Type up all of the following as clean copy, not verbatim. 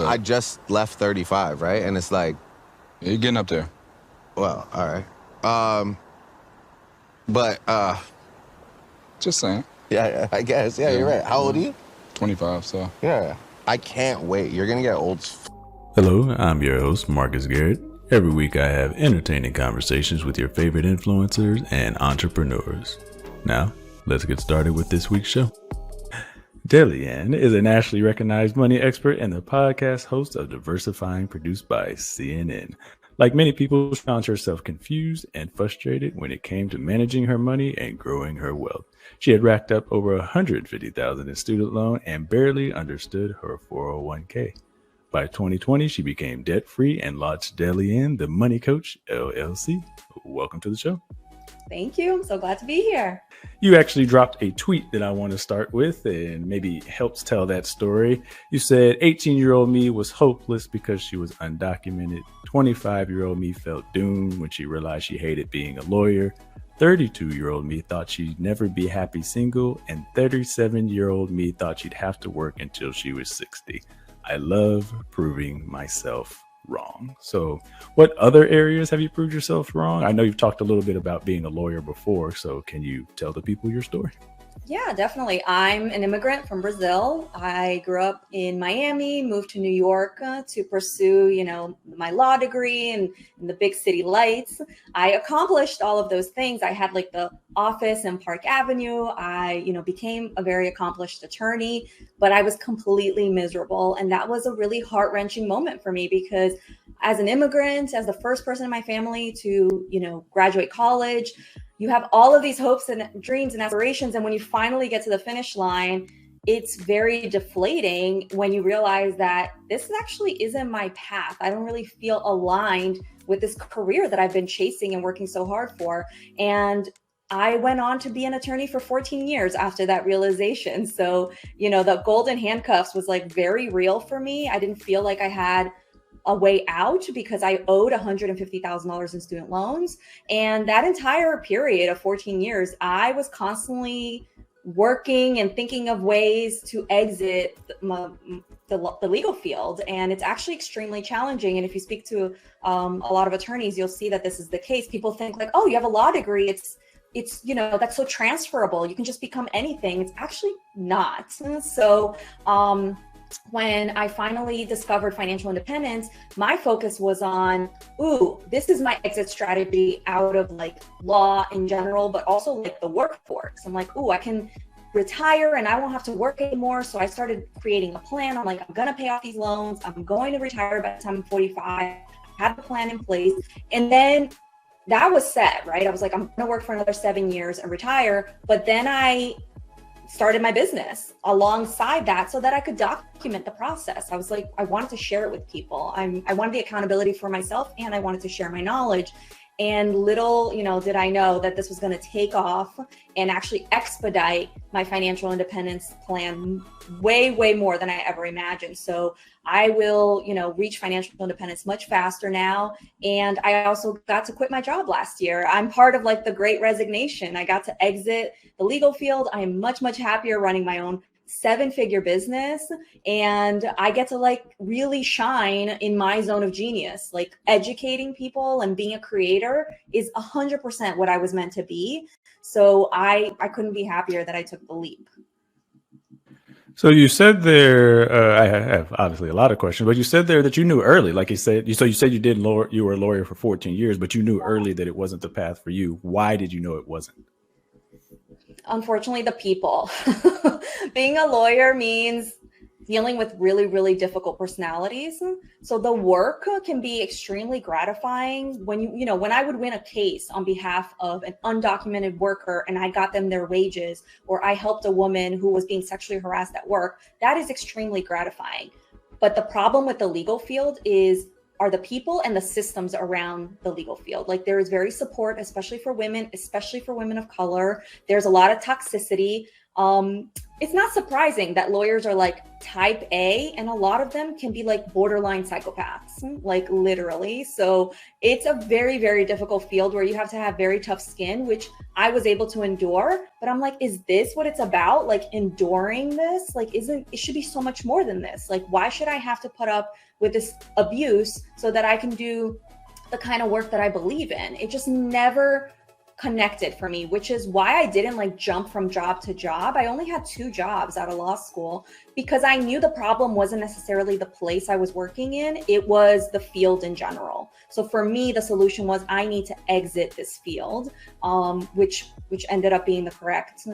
I just left 35, right? And it's like, Yeah, you're getting up there. well, all right. But Just saying. yeah, I guess. Yeah, you're right. How old are you? 25, so. Yeah. I can't wait. You're gonna get old. Hello, I'm your host, Marcus Garrett. Every week I have entertaining conversations with your favorite influencers and entrepreneurs. Now, let's get started with this week's show. Delyanne is a nationally recognized money expert and the podcast host of Diversifying, produced by CNN. Like many people, she found herself confused and frustrated when it came to managing her money and growing her wealth. She had racked up over $150,000 in student loan and barely understood her 401k. By 2020, she became debt-free and launched Delyanne, the Money Coach, LLC. Welcome to the show. Thank you. I'm so glad to be here. You actually dropped a tweet that I want to start with and maybe helps tell that story. You said 18-year-old me was hopeless because she was undocumented. 25-year-old me felt doomed when she realized she hated being a lawyer. 32-year-old me thought she'd never be happy single. And 37-year-old me thought she'd have to work until she was 60. I love proving myself wrong. So what other areas have you proved yourself wrong? I know you've talked a little bit about being a lawyer before, so can you tell the people your story? Yeah, definitely. I'm an immigrant from Brazil. I grew up in Miami, moved to New York to pursue, my law degree and the big city lights. I accomplished all of those things. I had like the office in Park Avenue. I, became a very accomplished attorney, but I was completely miserable. And that was a really heart-wrenching moment for me because as an immigrant, as the first person in my family to, graduate college, you have all of these hopes and dreams and aspirations. And when you finally get to the finish line, it's very deflating when you realize that this actually isn't my path. I don't really feel aligned with this career that I've been chasing and working so hard for. And I went on to be an attorney for 14 years after that realization. So, the golden handcuffs was like very real for me. I didn't feel like I had a way out because I owed $150,000 in student loans. And that entire period of 14 years, I was constantly working and thinking of ways to exit the legal field. And it's actually extremely challenging. And if you speak to a lot of attorneys, you'll see that this is the case. People think like, oh, you have a law degree. It's that's so transferable. You can just become anything. It's actually not. So, when I finally discovered financial independence, my focus was on, this is my exit strategy out of like law in general, but also like the workforce. I'm like, I can retire and I won't have to work anymore. So I started creating a plan. I'm like, I'm going to pay off these loans. I'm going to retire by the time I'm 45. I had the plan in place. And then that was set, right? I was like, I'm going to work for another 7 years and retire. But then I started my business alongside that so that I could document the process. I was like, I wanted to share it with people. I wanted the accountability for myself and I wanted to share my knowledge. And little, did I know that this was going to take off and actually expedite my financial independence plan way, way more than I ever imagined. So I will, reach financial independence much faster now. And I also got to quit my job last year. I'm part of like the Great Resignation. I got to exit the legal field. I am much, much happier running my own 7-figure business. And I get to like really shine in my zone of genius. Like educating people and being a creator is 100% what I was meant to be. So I couldn't be happier that I took the leap. So you said there, I have obviously a lot of questions, but you said there that you knew early, like you said, you said you were a lawyer for 14 years, but you knew early that it wasn't the path for you. Why did you know it wasn't? Unfortunately, the people. Being a lawyer means dealing with really, really difficult personalities. So the work can be extremely gratifying when when I would win a case on behalf of an undocumented worker and I got them their wages, or I helped a woman who was being sexually harassed at work. That is extremely gratifying. But the problem with the legal field are the people and the systems around the legal field. Like there is very support, especially for women of color. There's a lot of toxicity. It's not surprising that lawyers are like type A, and a lot of them can be like borderline psychopaths, like literally. So it's a very, very difficult field where you have to have very tough skin, which I was able to endure. But I'm like, is this what it's about? Like enduring this? Like, it should be so much more than this. Like, why should I have to put up with this abuse so that I can do the kind of work that I believe in? It just never connected for me, which is why I didn't like jump from job to job. I only had 2 jobs out of law school because I knew the problem wasn't necessarily the place I was working in, it was the field in general. So for me, the solution was I need to exit this field, which ended up being the correct,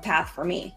path for me.